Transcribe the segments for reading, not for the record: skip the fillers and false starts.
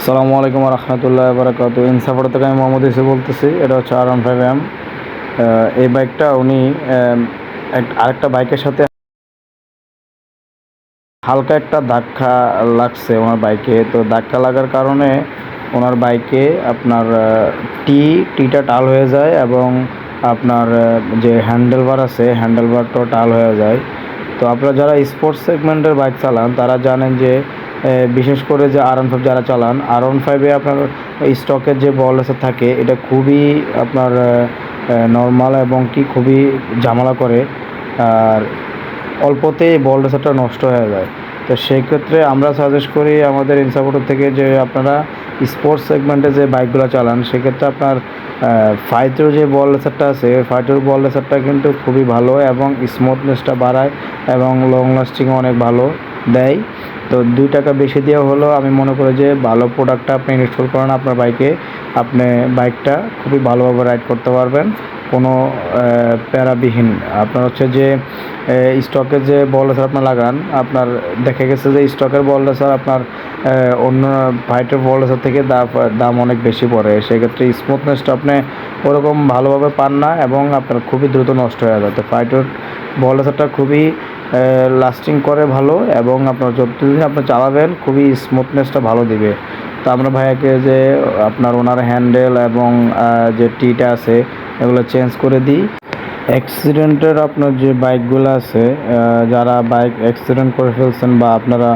আসসালামু আলাইকুম রহমতুল্লাহ বারাকাতু। ইনসাফার থেকে আমি মোহাম্মদ ইসু বলতেছি। এটা হচ্ছে R15M। এই বাইকটা উনি আরেকটা বাইকের সাথে হালকা একটা ধাক্কা লাগছে ওনার বাইকে। তো ধাক্কা লাগার কারণে ওনার বাইকে আপনার টিটা টাল হয়ে যায় এবং আপনার যে হ্যান্ডেলবার আছে হ্যান্ডেলবারটাও টাল হয়ে যায়। তো আপনারা যারা স্পোর্টস সেগমেন্টের বাইক চালান তারা জানেন যে বিশেষ করে যে R15 যারা চালান, R15-এ আপনার স্টকের যে বল রেসার থাকে এটা খুবই আপনার নর্মাল এবং কি খুবই ঝামেলা করে, আর অল্পতেই বল রেসারটা নষ্ট হয়ে যায়। তো সেই ক্ষেত্রে আমরা সাজেস্ট করি আমাদের ইনসাপোর্টার থেকে যে আপনারা স্পোর্টস সেগমেন্টে যে বাইকগুলো চালান সেক্ষেত্রে আপনার ফাইটোর যে বল রেসারটা আছে ফাইটোর বল রেসারটা কিন্তু খুবই ভালো এবং স্মুথনেসটা বাড়ায় এবং লং লাস্টিং অনেক ভালো দেয়। তো 2 টাকা বেশি দেওয়া হলো আমি মনে করি যে ভালো প্রোডাক্টটা আপনি ইনস্টল করেন আপনার বাইকে, আপনি বাইকটা খুবই ভালোভাবে রাইড করতে পারবেন কোনো প্যারাবিহীন। আপনার হচ্ছে যে স্টকের যে বল রেসার আপনার লাগান, আপনার দেখা গেছে যে স্টকের বল রেসার আপনার অন্য ফাইটের বল রেসার থেকে দাম অনেক বেশি পড়ে। সেক্ষেত্রে স্মুথনেসটা আপনি ওরকম ভালোভাবে পান না এবং আপনার খুবই দ্রুত নষ্ট হয়ে যায়। তো ফাইটের বল রেসারটা খুবই লাস্টিং করে ভালো এবং আপনার যতদিন আপনি চালাবেন খুবই স্মুথনেসটা ভালো দিবে। তো আমরা ভাইয়াকে যে আপনার ওনার হ্যান্ডেল এবং যে টিটা আছে এগুলো চেঞ্জ করে দিই। অ্যাক্সিডেন্টের আপনার যে বাইকগুলো আছে, যারা বাইক অ্যাক্সিডেন্ট করে ফেলছেন বা আপনারা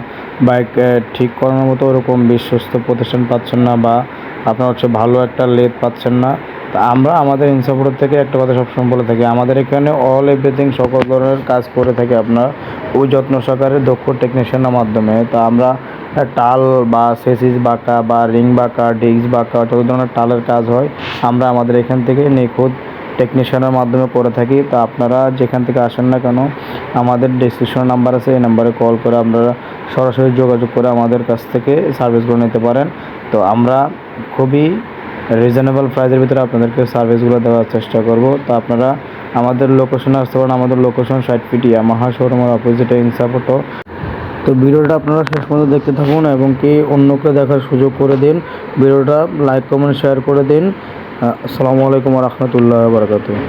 বাইক ঠিক করানোর মতো ওরকম বিশ্বস্ত প্রতিষ্ঠান পাচ্ছেন না বা আপনার হচ্ছে ভালো একটা লেদ পাচ্ছেন না, তা আমরা আমাদের ইনসাপোর্ট থেকে একটা কথা সবসময় বলে থাকি, আমাদের এখানে অল এভরিথিং সকল ধরনের কাজ করে থাকি আপনার ওই যত্ন সহকারে দক্ষ টেকনিশিয়ানের মাধ্যমে। তা আমরা টাল বা সেসিস বাঁকা বা রিং বাঁকা ডিস্ক বাঁকা যত ধরনের টালের কাজ হয় আমরা আমাদের এখান থেকে নিখুঁত টেকনিশিয়ানের মাধ্যমে করে থাকি। তা আপনারা যেখান থেকে আসেন না কেন আমাদের ডেসক্রিপশন নাম্বার আছে, এই নাম্বারে কল করে আপনারা সরাসরি যোগাযোগ করে আমাদের কাছ থেকে সার্ভিসগুলো নিতে পারেন। তো আমরা খুবই রিজনেবল প্রাইসের ভিতরে আপনাদেরকে সার্ভিসগুলো দেওয়ার চেষ্টা করব। তো আপনারা আমাদের লোকেশনে আসতে পারেন। আমাদের লোকেশন 60 ফিট ইয়ামাহা শোরুমের অপোজিটে ইনসাপোর্ট। তো ভিডিওটা আপনারা শেষ পর্যন্ত দেখতে থাকুন এবং কি অন্যকে দেখার সুযোগ করে দিন। ভিডিওটা লাইক কমেন্ট শেয়ার করে দিন। আসসালামু আলাইকুম রহমতুল্লাহ বারাকাতুহু।